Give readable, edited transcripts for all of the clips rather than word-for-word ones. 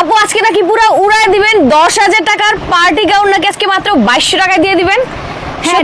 আপু আজকে নাকি পুরো উড়ায় দিবেন 10,000 টাকার পার্টি গাউন নাকি আজকে মাত্র 2200 টাকায় দিয়ে দিবেন? হ্যাঁ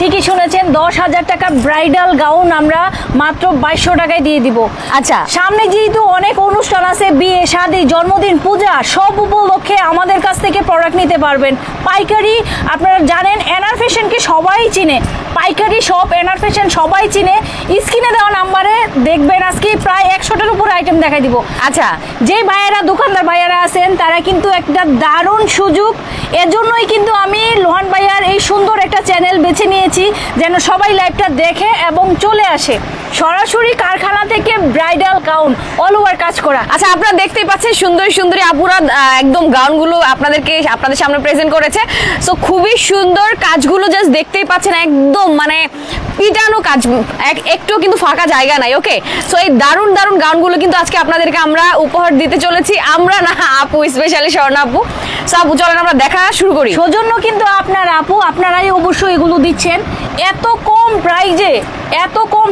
ঠিকই শুনেছেন 10,000 টাকা ব্রাইডাল গাউন আমরা মাত্র 2200 টাকায় দিয়ে দিব। আচ্ছা, সামনে যেহেতু অনেক অনুষ্ঠান আছে, বিয়ে শাদী জন্মদিন পূজা সব উপলক্ষে আমাদের কাছ থেকে প্রোডাক্ট নিতে পারবেন। পাইকারি আপনারা জানেন এনআর ফ্যাশনকে সবাই চিনে, পাইকারি শপ এনআর ফ্যাশন সবাই চিনে। স্ক্রিনে দেওয়া নাম্বারে দেখবেন আজকে প্রায় 100টার উপর আইটেম দেখাই দিব। আচ্ছা, যে ভাইয়েরা দোকানদার ভাইয়েরা আছেন তারা কিন্তু একটা দারুণ সুযোগ, এজন্যই কিন্তু আমি লোহান ভাইয়ার এই সুন্দর একটা চ্যানেল বেছে নিয়েছি যেন সবাই লাইভটা দেখে এবং চলে আসে সরাসরি কারখানা থেকে ব্রাইডাল গাউন অল ওভার কাজ করা। আচ্ছা, আপনারা দেখতেই পাচ্ছেন সুন্দরী সুন্দরী আপুরা একদম গাউনগুলো আপনাদের সামনে প্রেজেন্ট করেছে। সো খুবই সুন্দর কাজগুলো, জাস্ট দেখতেই পাচ্ছেন একদম মানে পিটানো কাজ, একটু কিন্তু ফাঁকা জায়গা নাই। ওকে, সো এই দারুণ দারুণ গাউনগুলো কিন্তু আজকে আপনাদেরকে আমরা উপহার দিতে চলেছি, আমরা না আপু, স্পেশালি স্বর্ণা আপু। সো আপু চলেন আমরা দেখা শুরু করি। সৌজন্য কিন্তু আপনার আপু, আপনারাই অবশ্যই এগুলো দিচ্ছেন এত কম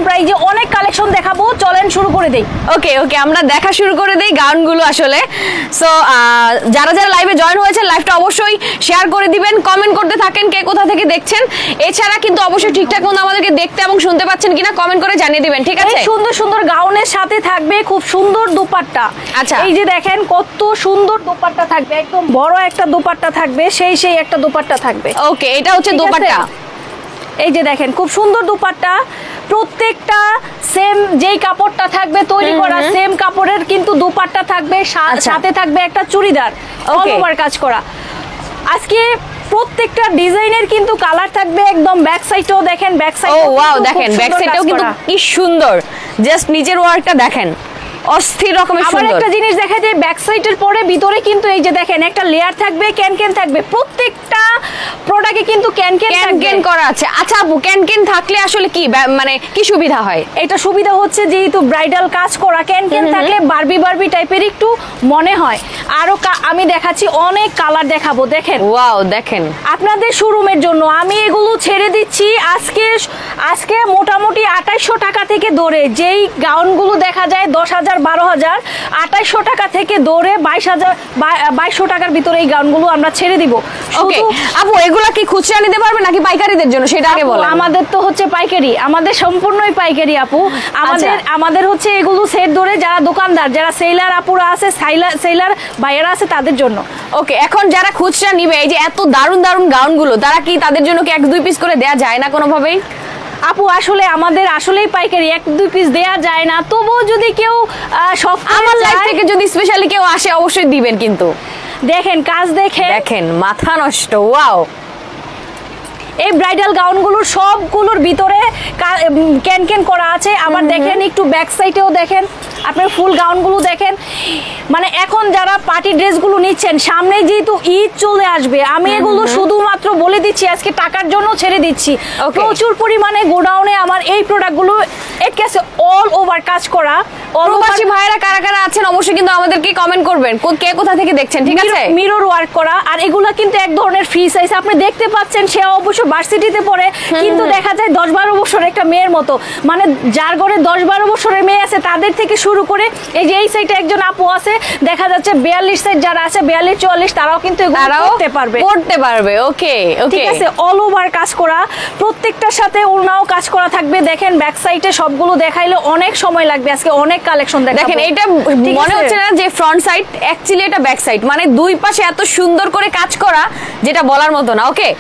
প্রাইজে অনেক কালেকশন দেখাবো, চলেন শুরু করে দেই। ওকে, আমরা দেখা শুরু করে দেই গাউনগুলো আসলে। সো যারা লাইভে জয়েন হয়েছে লাইভটা অবশ্যই শেয়ার করে দিবেন, কমেন্ট করতে থাকেন কে কোথা থেকে দেখছেন। এছাড়া কিন্তু অবশ্যই ঠিকঠাক মতো আমাদেরকে দেখতে এবং শুনতে পাচ্ছেন কিনা কমেন্ট করে জানিয়ে দিবেন, ঠিক আছে? সুন্দর সুন্দর গাউনের সাথে থাকবে খুব সুন্দর দোপাট্টা। আচ্ছা, এই যে দেখেন কত সুন্দর দোপাট্টা থাকবে, একদম বড় একটা দোপাট্টা থাকবে, সেই একটা দোপাট্টা থাকবে। ওকে, এটা হচ্ছে দোপাট্টা। এই যে দেখেন খুব সুন্দর দোপাট্টা, প্রত্যেকটা সেম যেই কাপড়টা থাকবে তৈরি করা সেম কাপড়ের কিন্তু দোপাট্টা থাকবে, সাথে থাকবে একটা চুড়িদার অল ওভার কাজ করা। আজকে প্রত্যেকটা ডিজাইনের কিন্তু কালার থাকবে, একদম ব্যাক সাইডেও দেখেন, ব্যাক সাইড ও ওয়াও, দেখেন ব্যাক সাইডেও কিন্তু কি সুন্দর, জাস্ট নিচের ওয়ার্কটা দেখেন অস্থির রকমের সুন্দর। আবার একটা জিনিস দেখা যায় ব্যাক সাইডের পরে ভিতরে কিন্তু এই যে দেখেন একটা লেয়ার থাকবে, ক্যান থাকবে, প্রত্যেকটা প্রোডাক্টে কিন্তু ক্যান করা আছে। আচ্ছা আপু, ক্যান থাকলে আসলে কি মানে কি সুবিধা হয়? এটা সুবিধা হচ্ছে যেহেতু ব্রাইডাল কাজ করা, ক্যান থাকলে বারবি টাইপের একটু মনে হয়। আরো আমি দেখাচ্ছি অনেক কালার দেখাবো, দেখেন ওয়াও, দেখেন আপনাদের শোরুমের জন্য আমি এগুলো ছেড়ে দিচ্ছি আজকে মোটামুটি 2800 টাকা থেকে ধরে, যেই গাউনগুলো দেখা যায় 10,000 12,000, 2800 টাকা থেকে ধরে 2200 টাকার ভিতরে এই গাউনগুলো আমরা ছেড়ে দিব। ওকে আপু, এগুলা কি খুচরা নিতে পারবে নাকি পাইকারিদের জন্য সেটা আগে বলো। আমাদের তো হচ্ছে পাইকারি, আমাদের সম্পূর্ণই পাইকারি আপু। আমাদের হচ্ছে এগুলো সেট ধরে যারা দোকানদার, যারা সেলার আপুরা আছে, সেলার ভাইয়েরা আছে তাদের জন্য। ওকে, এখন যারা খুচরা নিবে এই যে এত দারুণ দারুণ গাউনগুলো, তারা কি তাদের জন্য কি 1-2 পিস করে দেয়া যায় না কোনোভাবেই? আপু আসলে আমাদের আসলেই পাইকারি 1-2 পিস দেয়া যায় না, তবুও যদি কেউ আমার লাইফ থেকে যদি স্পেশালি কেউ আসে অবশ্যই দিবেন। কিন্তু দেখেন কাজ, দেখেন মাথা নষ্ট। ওয়াও, এই ব্রাইডাল গাউনগুলোর সবগুলোর ভিতরে ক্যান করা আছে। আবার দেখেন একটু ব্যাক সাইডেও দেখেন, আপনার ফুল গাউনগুলো দেখেন। মানে এখন যারা পার্টি ড্রেসগুলো নিচ্ছেন, সামনে যেহেতু ঈদ চলে আসবে, আমি এগুলো শুধুমাত্র বলে দিচ্ছি আজকে টাকার জন্য ছেড়ে দিচ্ছি। প্রচুর পরিমাণে গোডাউনে আমার এই প্রোডাক্টগুলো একেবারে অল ওভার কাজ করা। প্রবাসী ভাইরা কারা কারা আছেন অবশ্যই কিন্তু আমাদেরকে কমেন্ট করবেন কে কোথা থেকে দেখছেন, ঠিক আছে? মিরর ওয়ার্ক করা, আর এগুলা কিন্তু এক ধরনের ফ্রি সাইজ। আপনি দেখতে পাচ্ছেন সে অবশ্য ভার্সিটিতে পড়ে, কিন্তু দেখা যায় 10-12 বছরের একটা মেয়ের মতো। মানে যার ঘরে 10-12 বছরের মেয়ে আছে তাদের থেকে শুরু করে এই যে এই সাইডে একজন আপু আছে, দেখা যাচ্ছে 42 সাইড যারা আছে 42-44, তারাও কিন্তু করতে পারবে। ওকে, ঠিক আছে, অল ওভার কাজ করা, প্রত্যেকটার সাথে ওড়নাও কাজ করা থাকবে। দেখেন ব্যাক সাইডে সবগুলো দেখাইলে অনেক সময় লাগবে, আজকে অনেক কালেকশন দেখাবো। দেখেন এটা মনে হচ্ছে না যে ফ্রন্ট সাইড, অ্যাকচুয়ালি এটা ব্যাক সাইড, মানে দুই পাশে এত সুন্দর করে কাজ করা যেটা বলার মতো না। ওকে,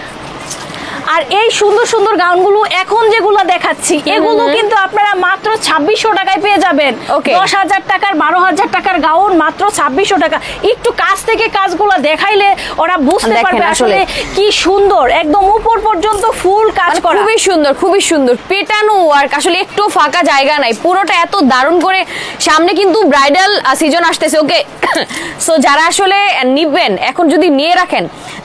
আর এই সুন্দর সুন্দর গাউনগুলো এখন যেগুলো দেখাচ্ছি এগুলো কিন্তু আপনারা মাত্র 2600 টাকায় পেয়ে যাবেন। 10,000 টাকার 12,000 টাকার গাউন মাত্র 2600 টাকা। একটু কাছ থেকে কাজগুলো দেখাইলে ওরা বুঝতে পারবে আসলে কি সুন্দর, একদম উপর পর্যন্ত ফুল কাজ করা, খুবই সুন্দর পেটানো ওয়ার্ক। আসলে একটু ফাঁকা জায়গা নাই, পুরোটা এত দারুণ করে। সামনে কিন্তু ব্রাইডাল সিজন আসতেছে। ওকে, সো যারা আসলে নিবেন এখন যদি নিয়ে রাখেন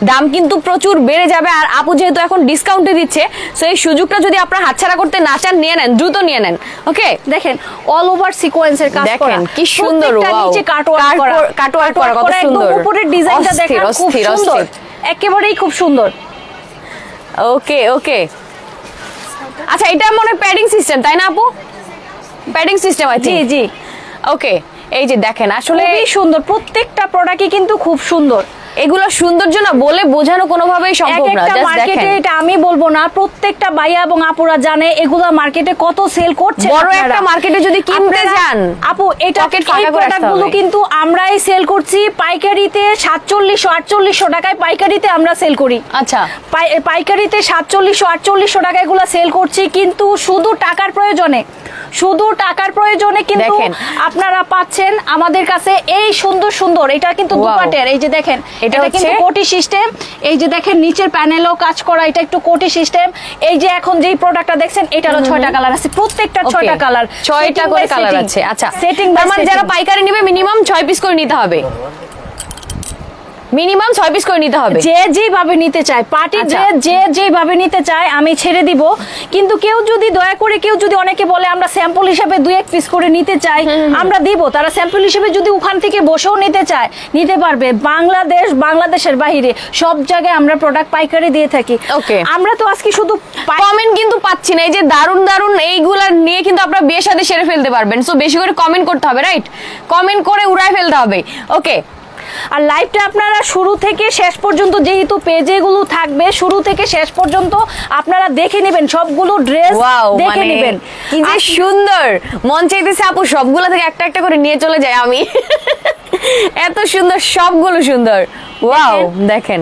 দাম কিন্তু প্রচুর বেড়ে যাবে। আর আপু যেহেতু এখন ডিসকাউন্টে দিচ্ছে, সো এই সুযোগটা যদি আপনারা হাতছাড়া করতে না চান, নিয়ে নেন, দ্রুত নিয়ে নেন। ওকে, দেখেন অল ওভার সিকোয়েন্সের কাজ করা, দেখেন কি সুন্দর। নিচে কাটওয়ার্ক করা, কত সুন্দর, উপরের ডিজাইনটা দেখেন খুব সুন্দর, একেবারেই খুব সুন্দর। ওকে, আচ্ছা এটা মনে প্যাডিং সিস্টেম, তাই না আপু? প্যাডিং সিস্টেম আছে। জি। ওকে, এই যে দেখেন আসলে খুবই সুন্দর, প্রত্যেকটা প্রোডাক্টই কিন্তু খুব সুন্দর। এগুলো সৌন্দর্য না বলে বোঝানো কোনোভাবেই সম্ভব না। একটা মার্কেটে এটা আমি বলবো না, প্রত্যেকটা ভাইয়া এবং আপুরা জানে এগুলা মার্কেটে কত সেল করছে। বড় একটা মার্কেটে যদি কিনতে যান আপু, এটা এই প্রোডাক্টগুলো কিন্তু আমরাই সেল করছি পাইকারিতে 4700-4800 টাকায় পাইকারিতে আমরা সেল করি। আচ্ছা, পাইকারিতে 4700-4800 টাকায় এগুলা সেল করছি, কিন্তু শুধু টাকার প্রয়োজনে কিন্তু আপনারা পাচ্ছেন আমাদের কাছে এই সুন্দর সুন্দর, এটা কিন্তু দুপাটের, এই যে দেখেন এটা কিন্তু কোটি সিস্টেম, এই যে দেখেন নিচের প্যানেলও কাজ করা, এটা একটু কোটি সিস্টেম। এই যে এখন যেই প্রোডাক্টটা দেখছেন এটারও 6টা কালার আছে, প্রত্যেকটা 6টা কালার, 6টা করে কালার আছে। আচ্ছা, সেটিং মানে যারা পাইকারি নেবে মিনিমাম 6 পিস করে নিতে হবে, মিনিমাম 6 পিস করে নিতে হবে। যে যেভাবে নিতে চায় পার্টি, যে যেভাবে নিতে চায় আমি ছেড়ে দিব, কিন্তু কেউ যদি দয়া করে কেউ যদি অনেকে বলে আমরা স্যাম্পল হিসেবে 2-1 পিস করে নিতে চাই, আমরা দিব। তারা স্যাম্পল হিসেবে যদি ওখান থেকে বসেও নিতে চায় নিতে পারবে। বাংলাদেশের বাইরে সব জায়গায় আমরা প্রোডাক্ট পাইকারি দিয়ে থাকি। ওকে, আমরা তো আজকে শুধু কমেন্ট কিন্তু পাচ্ছি না, এই যে দারুন দারুন এইগুলা নিয়ে কিন্তু আপনারা বিয়ের সাথে সেরে ফেলতে পারবেন। সো বেশি করে কমেন্ট করতে হবে, রাইট? কমেন্ট করে উড়ায় ফেলতে হবে। ওকে, আর লাইভটা আপনারা শুরু থেকে শেষ পর্যন্ত, যেহেতু পেজে গুলো থাকবে, শুরু থেকে শেষ পর্যন্ত আপনারা দেখে নেবেন, সবগুলো ড্রেস দেখে নেবেন। কি যে সুন্দর, মন চাইতেছে আপু সবগুলো থেকে একটা একটা করে নিয়ে চলে যায় আমি। এত সুন্দর, সবগুলো সুন্দর। ওয়াও, দেখেন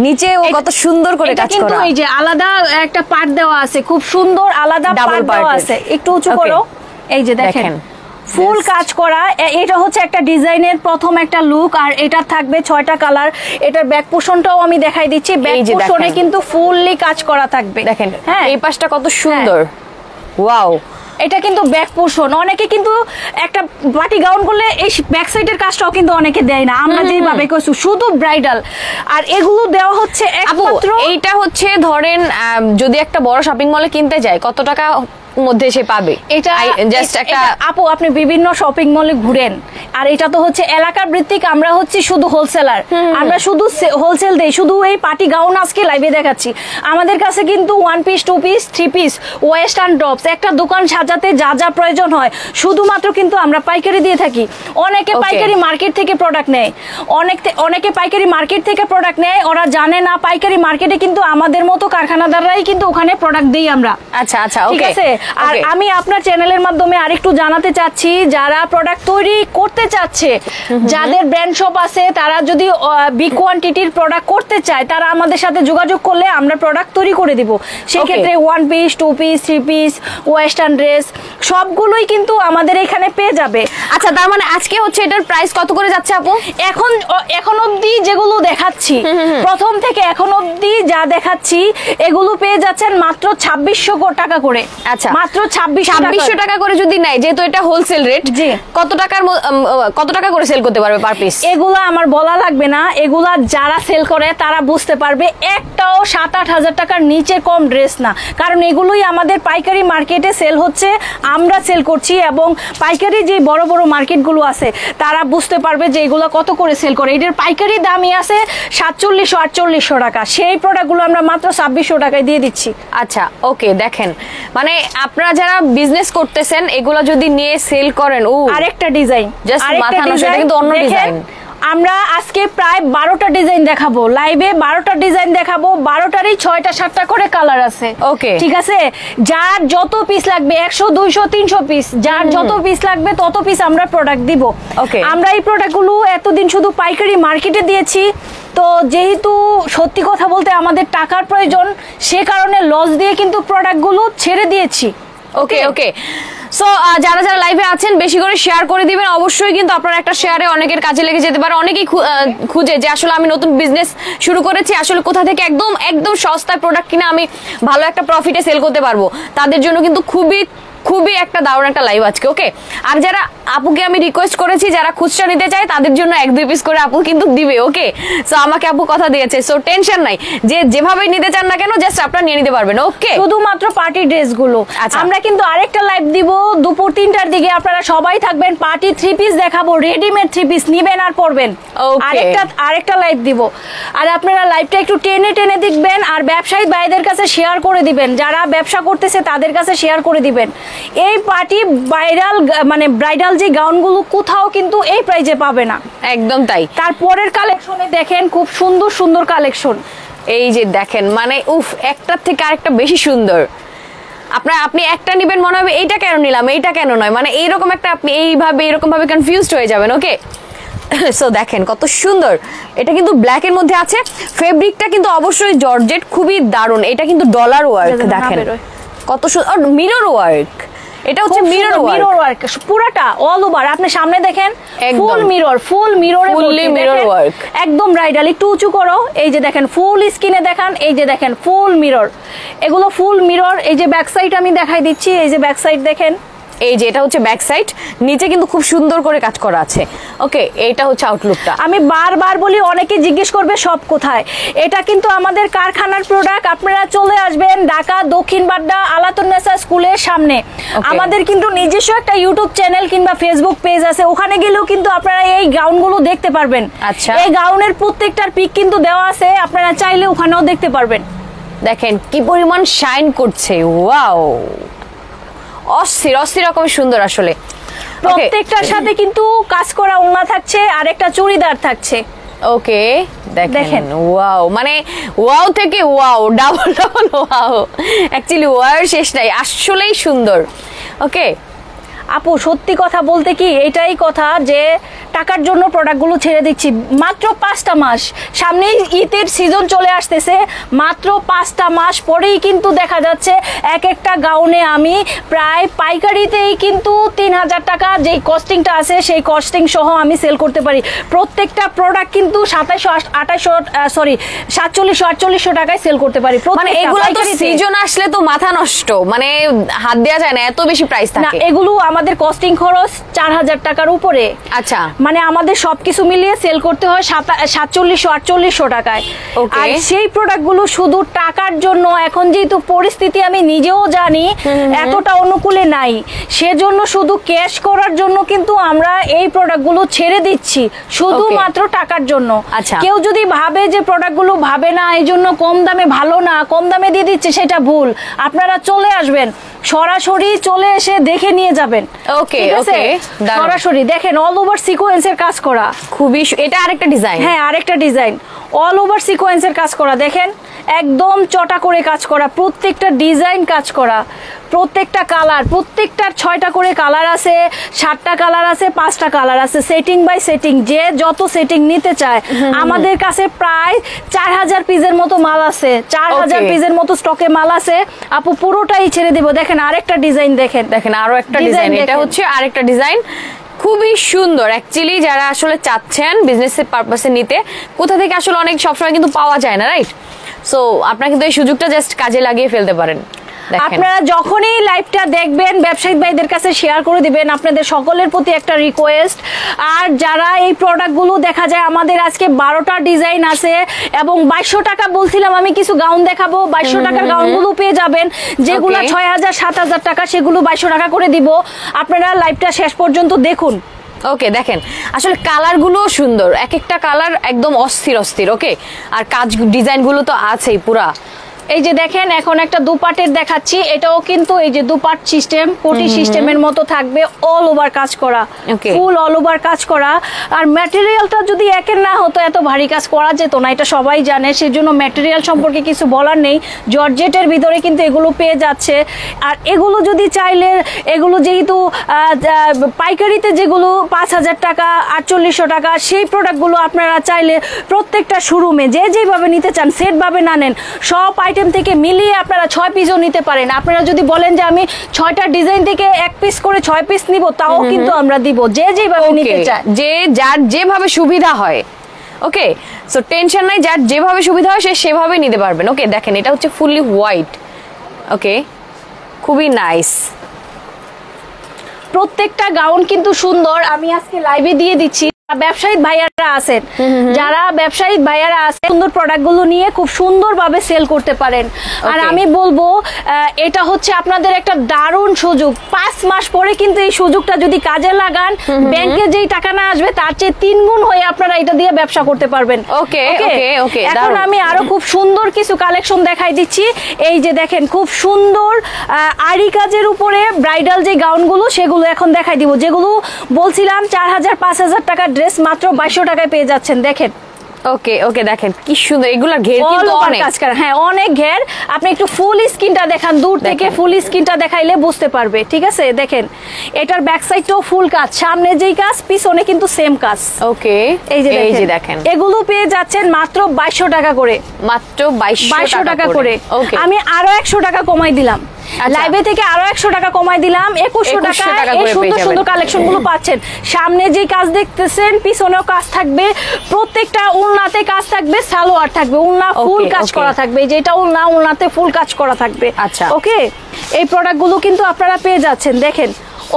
নিচে ও কত সুন্দর করে কাজ করা, কিন্তু এই যে আলাদা একটা পার্ট দেওয়া আছে, খুব সুন্দর আলাদা পার্ট দেওয়া আছে। একটু উঁচু করো, এই যে দেখেন ফুল কাজ করা। এটা হচ্ছে একটা ডিজাইনের প্রথম একটা লুক, আর এটা থাকবে 6টা কালার। এটার ব্যাক পোর্শনটাও আমি দেখাই দিচ্ছি, ব্যাক পোর্শনে কিন্তু ফুললি কাজ করা থাকবে। দেখেন এই পাশটা কত সুন্দর। ওয়াও, এটা কিন্তু ব্যাক পোর্শন। অনেকে কিন্তু একটা পার্টি গাউন করলে এই ব্যাক সাইডের কাজটাও কিন্তু অনেকে দেয় না, আমরা যেভাবে করছি শুধু ব্রাইডাল। আর এগুলো দেওয়া হচ্ছে একমাত্র, এইটা হচ্ছে ধরেন যদি একটা বড় শপিং মলে কিনতে যায় কত টাকা মধ্যে সে পাবে? এটা জাস্ট একটা আপু, আপনি বিভিন্ন শপিং মলে ঘুরেন, আর এটা তো হচ্ছে এলাকার ভিত্তিক, আমরা হচ্ছে শুধু হোলসেলার, আমরা শুধু হোলসেল দেই। শুধু এই পার্টি গাউন আজকে লাইভে দেখাচ্ছি। আমাদের কাছে কিন্তু 1 piece, 2 piece, 3 piece, western tops, একটা দোকান সাজাতে যা যা প্রয়োজন হয় শুধুমাত্র কিন্তু আমরা পাইকারি দিয়ে থাকি। অনেকে পাইকারি মার্কেট থেকে প্রোডাক্ট নেয়, অনেকে পাইকারি মার্কেট থেকে প্রোডাক্ট নেয়, ওরা জানে না পাইকারি মার্কেটে কিন্তু আমাদের মতো কারখানাদাররাই কিন্তু ওখানে প্রোডাক্ট দিই আমরা। আচ্ছা আচ্ছা, ঠিক আছে। আর আমি আপনার চ্যানেলের মাধ্যমে আরেকটু জানাতে চাচ্ছি, যারা প্রোডাক্ট তৈরি করতে চাচ্ছে, যাদের ব্র্যান্ড শপ আছে, তারা যদি বিগ কোয়ান্টিটির প্রোডাক্ট করতে চায়, তারা আমাদের সাথে যোগাযোগ করলে আমরা প্রোডাক্ট তৈরি করে দিব। সেক্ষেত্রে 1 piece, 2 piece, 3 piece, western dress সবগুলোই কিন্তু আমাদের এখানে পেয়ে যাবে। আচ্ছা, তার মানে আজকে হচ্ছে এটার প্রাইস কত করে যাচ্ছে আপু? এখন অবধি যেগুলো দেখাচ্ছি, প্রথম থেকে এখন অবধি যা দেখাচ্ছি, এগুলো পেয়ে যাচ্ছেন মাত্র 2600 টাকা করে। আচ্ছা, মাত্র 2600 টাকা করে যদি নেয়, যেহেতু এটা হোলসেল রেট, কত টাকা করে সেল করতে পারবে পার পিস? এগুলা আমার বলা লাগবে না, এগুলা যারা সেল করে তারা বুঝতে পারবে। একটাও 7-8 হাজার টাকার নিচে কম ড্রেস না, কারণ এগুলোই আমাদের পাইকারি মার্কেটে সেল হচ্ছে, আমরা সেল করছি। এবং পাইকারি যে বড় বড় মার্কেটগুলো আছে তারা বুঝতে পারবে যে এগুলো কত করে সেল করে। এটার পাইকারি দামই আছে 4700-4800 টাকা, সেই প্রোডাক্টগুলো আমরা মাত্র 2600 টাকায় দিয়ে দিচ্ছি। আচ্ছা, ওকে, দেখেন মানে আপনারা যারা বিজনেস করতেছেন এগুলো যদি নিয়ে সেল করেন, আরেকটা ডিজাইন, জাস্ট মাথা নষ্ট, এটা কিন্তু অন্য ডিজাইন। আমরা আজকে প্রায় 12টা ডিজাইন দেখাবো লাইভে, 12টা ডিজাইন দেখাবো, 12টারই 6টা-7টা করে কালার আছে। ওকে, ঠিক আছে। যার যত পিস লাগবে 100, 200, 300 পিস, যার যত পিস লাগবে তত পিস আমরা প্রোডাক্ট দিব। ওকে, আমরা এই প্রোডাক্টগুলো এতদিন শুধু পাইকারি মার্কেটে দিয়েছি, তো যেহেতু সত্যি কথা বলতে আমাদের টাকার প্রয়োজন, সে কারণে লস দিয়ে কিন্তু প্রোডাক্টগুলো ছেড়ে দিয়েছি। ওকে ওকে। সো যারা যারা লাইভে আছেন বেশি করে শেয়ার করে দিবেন। অবশ্যই কিন্তু আপনারা একটা শেয়ারে অনেকের কাজে লেগে যেতে পারে। অনেকেই খুঁজে যে আসলে আমি নতুন বিজনেস শুরু করেছি, আসলে কোথা থেকে একদম একদম সস্তায় প্রোডাক্ট কিনে আমি ভালো একটা প্রফিটে সেল করতে পারবো, তাদের জন্য কিন্তু খুবই একটা দারুণ একটা লাইভ আজকে। ওকে, আর যারা আপুকে আমি রিকোয়েস্ট করেছি যারা খুচরা নিতে চায় তাদের জন্য 1-2 পিস করে আপু কিন্তু দিবে। ওকে, সো আমাকে আপু কথা দিয়েছে, সো টেনশন নাই, যে যেভাবে নিতে চান না কেন জাস্ট আপনারা নিয়ে নিতে পারবেন। ওকে, শুধুমাত্র পার্টি ড্রেসগুলো। আমরা কিন্তু আরেকটা লাইভ দিব দুপুর 3টার দিকে, আপনারা সবাই থাকবেন। পার্টি 3 পিস দেখাবো, রেডিমেড 3 পিস নিবেন আর পরবেন। আরেকটা লাইভ দিব, আর আপনারা লাইভটা একটু টেনে দেখবেন, আর ব্যবসায়ী ভাইদের কাছে শেয়ার করে দিবেন, যারা ব্যবসা করতেছে তাদের কাছে শেয়ার করে দিবেন। এই পার্টি মানে ব্রাইডাল যে গাউনগুলো কোথাও কিন্তু এই প্রাইজে পাবে না। একদম তাই। তারপরের কালেকশনে দেখেন খুব সুন্দর সুন্দর কালেকশন। এই যে দেখেন মানে উফ, একটার থেকে আরেকটা বেশি সুন্দর। আপনি একটা নিবেন মনে হবে এইটা কেন নিলাম, এইটা কেন নয়, মানে এইরকম একটা আপনি এরকম ভাবে কনফিউজড হয়ে যাবেন। ওকে, সো দেখেন কত সুন্দর। এটা কিন্তু ব্ল্যাক এর মধ্যে আছে। ফেব্রিকটা কিন্তু অবশ্যই জর্জেট, খুবই দারুণ। এটা কিন্তু ডলার ওয়ার্ক, দেখেন কত সুন্দর, মিরর ওয়ার্ক। এটা হচ্ছে মিরর ওয়ার্ক পুরাটা অল ওভার। আপনি সামনে দেখেন ফুল মিরর মিরর ওয়ার্ক, একদম ব্রাইডাল। একটু উঁচু করো, এই যে দেখেন ফুল স্কিনে দেখান, এই যে দেখেন ফুল মিরর, এগুলো ফুল মিরর। এই যে ব্যাক সাইড আমি দেখাই দিচ্ছি, এই যে ব্যাক সাইড দেখেন, এই যে এটা হচ্ছে ব্যাক সাইড, নিচে কিন্তু খুব সুন্দর করে কাজ করা আছে। ওকে, এটা হচ্ছে আউটলুকটা। আমি বারবার বলি, অনেকে জিজ্ঞেস করবে সব কোথায়। এটা কিন্তু আমাদের কারখানার প্রোডাক্ট। আপনারা চলে আসবেন ঢাকা দক্ষিণ বাড্ডা আলাতুন্নেসা স্কুলের সামনে। আমাদের কিন্তু নিজস্ব একটা ইউটিউব চ্যানেল কিংবা ফেসবুক পেজ আছে, ওখানে গেলেও কিন্তু আপনারা এই গাউনগুলো দেখতে পারবেন। আচ্ছা, এই গাউনের প্রত্যেকটার পিক কিন্তু দেওয়া আছে, আপনারা চাইলে ওখানেও দেখতে পারবেন। দেখেন কি পরিমাণ শাইন করছে, ওয়াও, অস্থির রকম সুন্দর। আসলে প্রত্যেকটার সাথে কিন্তু কাজ করা ওড়না থাকছে আর একটা চুড়িদার থাকছে। ওকে, দেখেন ওয়াও, মানে ওয়াও থেকে wow, double wow. Actually wow শেষ নাই, আসলেই সুন্দর। ওকে আপু, সত্যি কথা বলতে কি এটাই কথা যে টাকার জন্য প্রোডাক্টগুলো ছেড়ে দিচ্ছি। মাত্র 5টা মাস, সামনেই ঈদের সিজন চলে আসতেছে, মাত্র 5টা মাস পরেই কিন্তু দেখা যাচ্ছে এক একটা গাউনে আমি প্রায় পাইকারিতেই কিন্তু 3000 টাকা যেই কস্টিংটা আছে সেই কস্টিং সহ আমি সেল করতে পারি। প্রত্যেকটা প্রোডাক্ট কিন্তু 4700-4800 টাকায় সেল করতে পারি। মানে এগুলো তো সিজন আসলে তো মাথা নষ্ট, মানে হাত দেওয়া যায় না, এত বেশি প্রাইস থাকে। না, এগুলো আমাদের কস্টিং খরচ 4000 টাকার উপরে। আচ্ছা, মানে আমাদের সবকিছু মিলিয়ে সেল করতে হয় 4700-4800 টাকায়। আর সেই প্রোডাক্টগুলো শুধু টাকার জন্য, এখন যেহেতু পরিস্থিতি আমি নিজেও জানি এতটা অনুকূলে নাই, সেজন্য শুধু ক্যাশ করার জন্য কিন্তু আমরা এই প্রোডাক্টগুলো ছেড়ে দিচ্ছি শুধুমাত্র টাকার জন্য। আচ্ছা, কেউ যদি ভাবে যে প্রোডাক্টগুলো ভাবে না এই জন্য কম দামে ভালো না, কম দামে দিয়ে দিচ্ছে, সেটা ভুল। আপনারা চলে আসবেন, সরাসরি চলে এসে দেখে নিয়ে যাবেন। ওকে, সরাসরি দেখেন অল ওভার সিকোয়েন্সের কাজ করা, খুবই। এটা আরেকটা ডিজাইন, হ্যাঁ আরেকটা ডিজাইন, অল ওভার সিকোয়েন্সের কাজ করা। দেখেন একদম চটা করে কাজ করা, প্রত্যেকটা ডিজাইন কাজ করা, প্রত্যেকটা কালার, প্রত্যেকটার 6টা করে কালার আছে, 7টা কালার আছে, 5টা কালার আছে, সেটিং বাই সেটিং। যে যত সেটিং নিতে চায়, আমাদের কাছে প্রায় 4000 পিসের মতো মাল আছে, 4000 পিসের মতো স্টকে মাল আছে। আপু পুরোটাই ছেড়ে দিব। দেখেন আরেকটা ডিজাইন, দেখেন আরো একটা ডিজাইন। এটা হচ্ছে আরেকটা ডিজাইন, খুবই সুন্দর। অ্যাকচুয়ালি যারা আসলে চাচ্ছেন বিজনেসের পারপাসে নিতে, কোথা থেকে আসলে অনেক সবসময় কিন্তু পাওয়া যায় না, রাইট? সো আপনারা কিন্তু এই সুযোগটা জাস্ট কাজে লাগিয়ে ফেলতে পারেন। আপনারা যখনই লাইভটা দেখবেন ব্যবসায়িক ভাইদের কাছে শেয়ার করে দিবেন। আপনাদের সকলের প্রতি একটা রিকোয়েস্ট, আর যারা এই প্রোডাক্টগুলো দেখা যায় আমাদের আজকে 12টা ডিজাইন আছে এবং 2200 টাকা বলছিলাম আমি কিছু গাউন দেখাবো। 2200 টাকার গাউনগুলো পেয়ে যাবেন, যেগুলো 6000-7000 টাকা সেগুলো 2200 টাকা করে দিব। আপনারা লাইভটা শেষ পর্যন্ত দেখুন। ওকে, দেখেন আসলে কালারগুলো সুন্দর, এক একটা কালার একদম অস্থির। ওকে, আর কাজ ডিজাইনগুলো তো আছেই পুরা। এই যে দেখেন এখন একটা দুপাটের দেখাচ্ছি, এটাও কিন্তু এই যে দুপাট সিস্টেম, কোটি সিস্টেমের মতো থাকবে, অল ওভার কাজ করা, ফুল অল ওভার কাজ করা। আর ম্যাটেরিয়ালটা যদি একের না হতো এত ভারী কাজ করা যেত না, এটা সবাই জানে, সেজন্য ম্যাটেরিয়াল সম্পর্কে কিছু বলার নেই। জর্জেটের ভিতরে কিন্তু এগুলো পেয়ে যাচ্ছে। আর এগুলো যদি চাইলে, এগুলো যেহেতু পাইকারিতে যেগুলো 5000 টাকা 4800 টাকা, সেই প্রোডাক্টগুলো আপনারা চাইলে প্রত্যেকটা শোরুমে যে যেভাবে নিতে চান সেট ভাবে না নেন, সব আইটেম থেকে মিলিয়ে আপনারা 6 পিসও নিতে পারেন। আপনারা যদি বলেন যে আমি 6টা ডিজাইন থেকে 1 পিস করে 6 পিস নিব, তাও কিন্তু আমরা দিব, যে যেভাবে নিতে চায়, যে যার যেভাবে সুবিধা হয়। ওকে, সো টেনশন নাই, যার যেভাবে সুবিধা হয় সে সেভাবে নিতে পারবেন। ওকে, দেখেন এটা হচ্ছে ফুললি হোয়াইট। ওকে, খুবই নাইস। প্রত্যেকটা গাউন কিন্তু সুন্দর। আমি আজকে লাইভে দিয়ে দিচ্ছি। ব্যবসায়ী ভাইয়ারা আছেন, যারা ব্যবসায়ী ভাইয়ারা আছে সুন্দর প্রোডাক্টগুলো নিয়ে খুব সুন্দরভাবে সেল করতে পারেন। আর আমি বলবো এটা হচ্ছে আপনাদের একটা দারুণ সুযোগ। 5 মাস পরে কিন্তু এই সুযোগটা যদি কাজে লাগান, ব্যাংকে যেই টাকা না আসবে তার চেয়ে 3 গুণ হয়ে আপনারা এটা দিয়ে ব্যবসা করতে পারবেন। ওকে ওকে ওকে, এখন আমি আরো খুব সুন্দর কিছু কালেকশন দেখাই দিচ্ছি। এই যে দেখেন খুব সুন্দর আরি কাজের উপরে ব্রাইডাল যে গাউনগুলো সেগুলো এখন দেখাই দিব, যেগুলো বলছিলাম 4000-5000 টাকার ড্রেস মাত্র 2200 টাকায় পেয়ে যাচ্ছেন। দেখেন ওকে ওকে, দেখেন কি সুন্দর, এগুলার ঘের কিন্তু অনেক কাজ করা। হ্যাঁ অনেক ঘের। আপনি একটু ফুল স্কিনটা দেখান, দূর থেকে ফুল স্কিনটা দেখাইলে বুঝতে পারবে। ঠিক আছে, দেখেন এটার ব্যাক সাইডটাও ফুল কাজ, সামনে যেই কাজ পিছনে কিন্তু সেম কাজ। ওকে, এই যে দেখেন এগুলো পেয়ে যাচ্ছেন মাত্র 2200 টাকা করে, মাত্র 2200 টাকা করে। আমি আরো 100 টাকা কমাই দিলাম, লাইভে থেকে আরো 100 টাকা কমাই দিলাম, 2100 টাকা এই সুন্দর সুন্দর কালেকশন গুলো পাচ্ছেন। সামনে যে কাজ দেখতেছেন পিছনেও কাজ থাকবে, প্রত্যেকটা উলনাতে কাজ থাকবে, সালোয়ার থাকবে, উলনা ফুল কাজ করা থাকবে, যেটা উলনাতে ফুল কাজ করা থাকবে। আচ্ছা ওকে, এই প্রোডাক্ট গুলো কিন্তু আপনারা পেয়ে যাচ্ছেন। দেখেন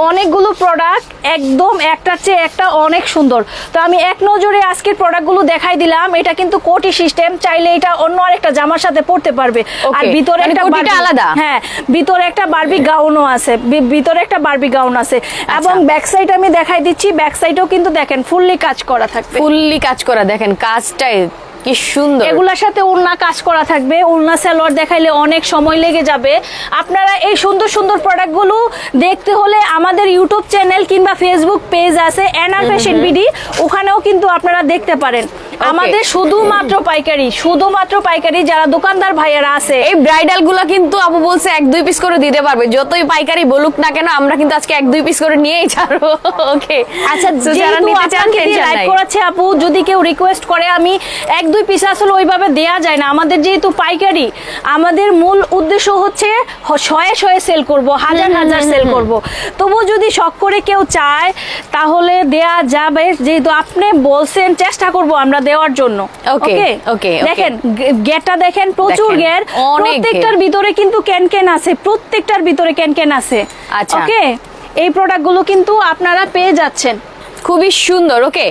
অনেকগুলো প্রোডাক্ট একদম একটার চেয়ে একটা অনেক সুন্দর। তো আমি এক নজরে আজকের প্রোডাক্টগুলো দেখাই দিলাম। এটা কিন্তু কোটি সিস্টেম, চাইলে এটা অন্য আরেকটা জামার সাথে পরতে পারবে। আর ভিতরে একটা আলাদা, হ্যাঁ ভিতরে একটা বারবি গাউনও আছে, ভিতরে একটা বারবি গাউন আছে। এবং ব্যাক সাইড আমি দেখাই দিচ্ছি, ব্যাক সাইডেও কিন্তু দেখেন ফুললি কাজ করা থাকবে, ফুললি কাজ করা। দেখেন কাজটাই কি সুন্দর, এগুলোর সাথে উলনা কাজ করা থাকবে। উলনা সালোয়ার দেখাইলে অনেক সময় লেগে যাবে। আপনারা এই সুন্দর সুন্দর প্রোডাক্টগুলো দেখতে হলে আমাদের ইউটিউব চ্যানেল কিংবা ফেসবুক পেজ আছে এনআর ফ্যাশন বিডি, ওখানেও কিন্তু আপনারা দেখতে পারেন। আমাদের শুধুমাত্র পাইকারি যারা দোকানদার ভাইয়ারা আছে, এই ব্রাইডাল গুলা কিন্তু আপু বলছে 1-2 পিস করে দিতে পারবে, যতই পাইকারি বলুক না কেন আমরা কিন্তু আজকে 1-2 পিস করে নিয়েই ছাড়বো। ওকে আচ্ছা, যারা নিতে চান লাইভ করাচ্ছে আপু, যদি কেউ রিকোয়েস্ট করে আমি 1-2 পিস আসলে ওইভাবে দেয়া যায় না। আমাদের যেহেতু পাইকারি, আমাদের মূল উদ্দেশ্য হচ্ছে শয়ে সেল করব, হাজার সেল করব। তবু যদি শখ করে কেউ চায় তাহলে দেয়া যাবে, যেহেতু আপনি বলছেন চেষ্টা করব আমরা দেওয়ার জন্য। ওকে ওকে, দেখেন গেটটা দেখেন, প্রচুর গের, প্রত্যেকটার ভিতরে কিন্তু ক্যান আছে, প্রত্যেকটার ভিতরে ক্যান আছে। আচ্ছা ওকে, এই প্রোডাক্টগুলো কিন্তু আপনারা পেয়ে যাচ্ছেন, খুবই সুন্দর। ওকে,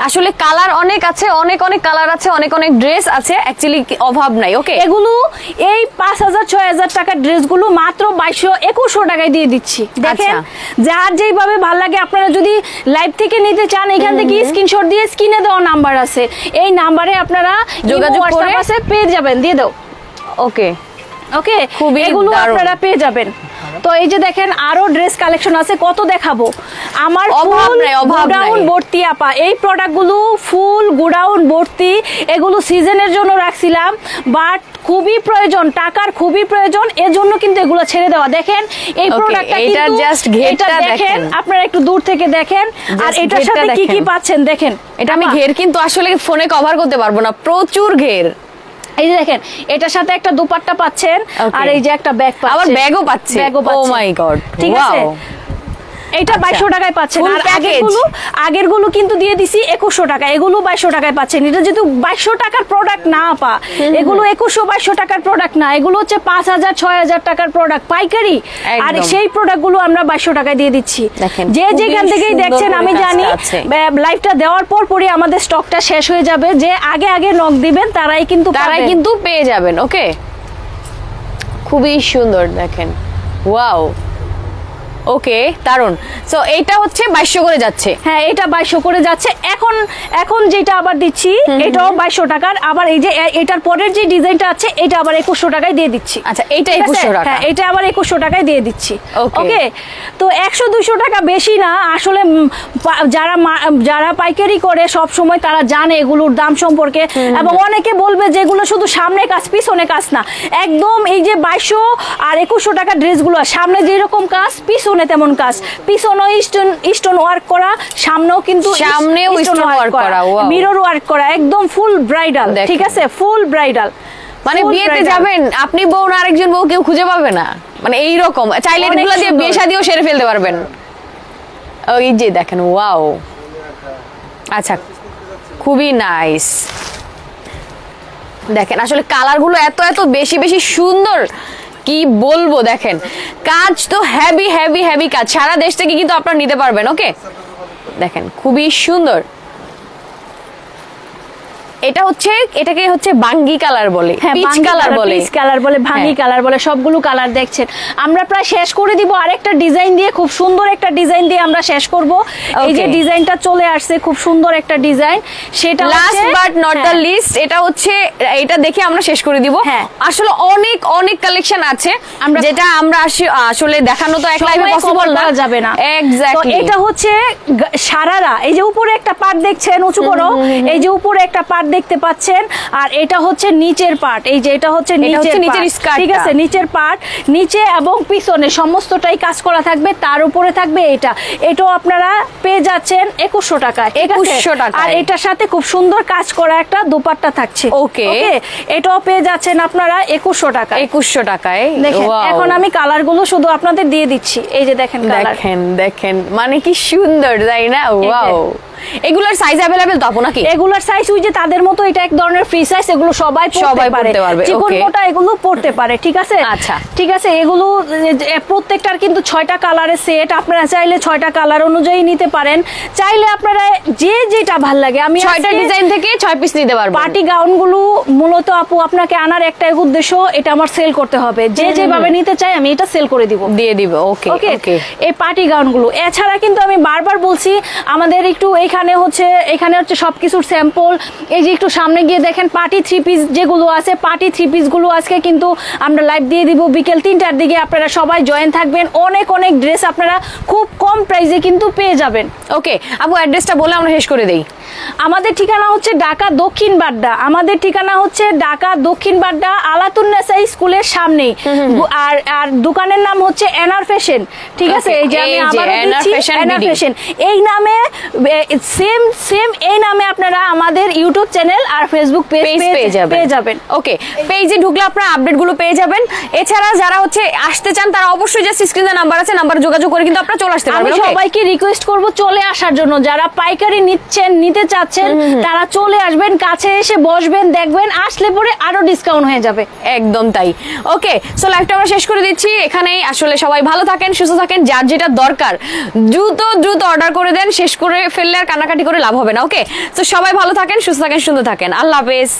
আসলে কালার অনেক আছে, অনেক কালার আছে, অনেক ড্রেস আছে, অ্যাকচুয়ালি অভাব নাই। ওকে, এগুলো এই 5000-6000 টাকার ড্রেসগুলো মাত্র 2200-2100 টাকায় দিয়ে দিচ্ছি। দেখেন যার যেইভাবে ভালো লাগে, আপনারা যদি লাইভ থেকে নিতে চান এখান থেকে স্ক্রিনশট দিয়ে স্ক্রিনে দেওয়া নাম্বার আছে, এই নাম্বারে আপনারা যোগাযোগ করে পেয়ে যাবেন, দিয়ে দাও। ওকে ওকে, এগুলো আপনারা পেয়ে যাবেন। তো এই যে দেখেন আরো ড্রেস কালেকশন আছে, কত দেখাবো, আমার গোডাউন ভর্তি আপা। এই প্রোডাক্টগুলো ফুল গোডাউন ভর্তি, এগুলো সিজনের জন্য রাখছিলাম, বাট খুবই প্রয়োজন, টাকার খুবই প্রয়োজন, এজন্য কিন্তু এগুলো ছেড়ে দেওয়া। দেখেন এই প্রোডাক্টটা কিন্তু এটা দেখেন, আপনারা একটু দূর থেকে দেখেন, আর এটার সাথে কি কি পাচ্ছেন দেখেন। এটা আমি ঘের কিন্তু আসলে ফোনে কভার করতে পারবো না, প্রচুর ঘের। এই যে দেখেন এটার সাথে একটা দুপাট্টা পাচ্ছেন, আর এই যে একটা ব্যাগ পাচ্ছেন, আবার ব্যাগও পাচ্ছেন। ও মাই গড, ঠিক আছে, এটা 2200 টাকায় পাচ্ছেন। আর আগেরগুলো কিন্তু দিয়ে দিছি 2100 টাকা, এগুলো 2200 টাকায় পাচ্ছেন। এটা যেহেতু 2200 টাকার প্রোডাক্ট না পা, এগুলো 2100-2200 টাকার প্রোডাক্ট না, এগুলো হচ্ছে 5000-6000 টাকার প্রোডাক্ট পাইকারি। আর সেই প্রোডাক্টগুলো আমরা 2200 টাকায় দিয়ে দিচ্ছি। যে যেখান থেকেই দেখছেন, আমি জানি লাইভটা দেওয়ার পরই আমাদের স্টকটা শেষ হয়ে যাবে, যে আগে নক দিবেন তারাই কিন্তু পেয়ে যাবেন। ওকে, খুবই সুন্দর দেখেন, ওয়াও। ওকে, দারুন। সো এইটা হচ্ছে 2200 করে যাচ্ছে। হ্যাঁ, এটা 2200 করে যাচ্ছে। এখন যেটা আবার দিচ্ছি এটাও 2200 টাকার। আবার এই যে এটার পরের যে ডিজাইনটা আছে এটা আবার 2100 টাকায় দিয়ে দিচ্ছি। আচ্ছা, এইটা 2100 টাকা। হ্যাঁ, এটা আবার 2100 টাকায় দিয়ে দিচ্ছি। ওকে, তো 100-200 টাকা বেশি না আসলে। যারা পাইকারি করে সব সময় তারা জানে এগুলোর দাম সম্পর্কে, এবং অনেকে বলবে যে এগুলো শুধু সামনে কাজ পিছনে কাজ না, একদম এই যে 2200 আর 2100 টাকা ড্রেসগুলো সামনে যেরকম কাজ পিছনে তেমন কাজ, পিছনেও স্টোন ওয়ার্ক করা, সামনেও কিন্তু স্টোন ওয়ার্ক করা, মিরর ওয়ার্ক করা, একদম ফুল ব্রাইডাল। ঠিক আছে, ফুল ব্রাইডাল, মানে বিয়েতে যাবেন আপনি বউ না আরেকজন বউ কেউ খুঁজে পাবে না, মানে এইরকম। চাইলে এগুলো দিয়ে বিয়ে শাদিও সেরে ফেলতে পারবেন। ওই যে দেখেন, ওয়াও। আচ্ছা, খুবই নাইস। দেখেন আসলে কালারগুলো এত বেশি সুন্দর, কি বলবো। দেখেন কাজ তো হেভি কাজ, সারা দেশ থেকে কিন্তু আপনারা নিতে পারবেন। ওকে, দেখেন খুবই সুন্দর। এটা হচ্ছে এটাকে হচ্ছে বাঙ্গি কালার বলে, হ্যাঁ পিচ কালার বলে, পিচ কালার বলে, ভাঙ্গি কালার বলে, সবগুলো কালার দেখছেন। আমরা প্রায় শেষ করে দিব আরেকটা ডিজাইন দিয়ে, খুব সুন্দর একটা ডিজাইন দিয়ে আমরা শেষ করব। এই যে ডিজাইনটা চলে আসছে, খুব সুন্দর একটা ডিজাইন, সেটা last but not the least, এটা হচ্ছে এটা দেখে আমরা শেষ করে দিব। হ্যাঁ, আসলে অনেক অনেক কালেকশন আছে যেটা আমরা আসলে দেখানো তো এক লাইভে পসিবল না, যাবে না। এক্স্যাক্টলি। এটা হচ্ছে সারারা, এই যে উপরে একটা পার্ট দেখছেন উঁচু করো, এই যে উপরে একটা পার্ট দেখতে পাচ্ছেন, আর এটা হচ্ছে নিচের পার্ট, এই যে এটা হচ্ছে নিচের স্কার্ট, ঠিক আছে, নিচের পার্ট, নিচে এবং পিছনে সমস্তটাই কাজ করা থাকবে। তার উপরে থাকবে এটাও আপনারা পেয়ে যাচ্ছেন 2100 টাকায়, 2100 টাকা। আর এটার সাথে খুব সুন্দর কাজ করা একটা দোপাট্টা থাকছে। ওকে, এটাও পেয়ে যাচ্ছেন আপনারা 2100 টাকা, 2100 টাকায়। দেখেন এখন আমি কালার গুলো শুধু আপনাদের দিয়ে দিচ্ছি, এই যে দেখেন কালার, দেখেন মানে কি সুন্দর, তাই না? ওয়াও, এগুলোর সাইজ अवेलेबल তো আপু নাকি? এগুলোর সাইজ ওই যে তাদের মতো, এটা এক ধরনের ফ্রি সাইজ, এগুলো সবাই পড়তে পারবে, চিকন মোটা এগুলো পড়তে পারে, ঠিক আছে? আচ্ছা, ঠিক আছে। এগুলো প্রত্যেকটার কিন্তু 6টা কালারের সেট, আপনারা চাইলে 6টা কালার অনুযায়ী নিতে পারেন, চাইলে আপনারা যে যেটা ভালো লাগে। আমি 6টা ডিজাইন থেকে 6 পিস নিতে পারবো। পার্টি গাউন গুলো মূলত আপু আপনাকে আনার একটাই উদ্দেশ্য, এটা আমার সেল করতে হবে, যে যেভাবে নিতে চাই আমি এটা সেল করে দিয়ে দিব। ওকে ওকে, এই পার্টি গাউন গুলো। এছাড়া কিন্তু আমি বারবার বলছি, আমাদের একটু এখানে হচ্ছে সবকিছুর স্যাম্পল। এই যে একটু সামনে গিয়ে দেখেন পার্টি 3 পিস যেগুলো আছে, পার্টি 3 পিস গুলো আজকে কিন্তু আমরা লাইভ দিয়ে দিব বিকেল 3টার দিকে। আপনারা সবাই জয়েন থাকবেন, অনেক অনেক ড্রেস আপনারা খুব কম প্রাইসে কিন্তু পেয়ে যাবেন। ওকে আপু, অ্যাড্রেসটা বলে আমরা শেষ করে দেই। আমাদের ঠিকানা হচ্ছে ঢাকা দক্ষিণ বাড্ডা, আলাতুন্নেসা স্কুলের সামনেই, আর দোকানের নাম হচ্ছে এনআর ফ্যাশন, ঠিক আছে? এই যে আমি আবারও দিচ্ছি, এনআর ফ্যাশন। এই নামে সেম এই নামে আপনারা আমাদের ইউটিউব চ্যানেল আর ফেসবুক পেজ পেয়ে যাবেন। ওকে, পেজে ঢুকলে আপনারা আপডেট গুলো পেয়ে যাবেন। এছাড়া যারা হচ্ছে আসতে চান তারা অবশ্যই যে স্ক্রিনে নাম্বার আছে, নাম্বার যোগাযোগ করে কিন্তু আপনারা চলে আসতে পারবেন। আমি সবাইকে রিকোয়েস্ট করব চলে আসার জন্য, যারা পাইকারি নিতে চাচ্ছেন তারা চলে আসবেন, কাছে এসে বসবেন, দেখবেন, আসলে পরে আরো ডিসকাউন্ট হয়ে যাবে। একদম তাই। ওকে, সো লাইভটা আমরা শেষ করে দিচ্ছি এখানেই। আসলে সবাই ভালো থাকেন, সুস্থ থাকেন, যার যেটা দরকার দ্রুত অর্ডার করে দেন, শেষ করে ফেললে আর কানাকাটি করে লাভ হবে না। ওকে, তো সবাই ভালো থাকেন, সুস্থ থাকেন, সুন্দর থাকেন। আল্লাহ হাফেজ।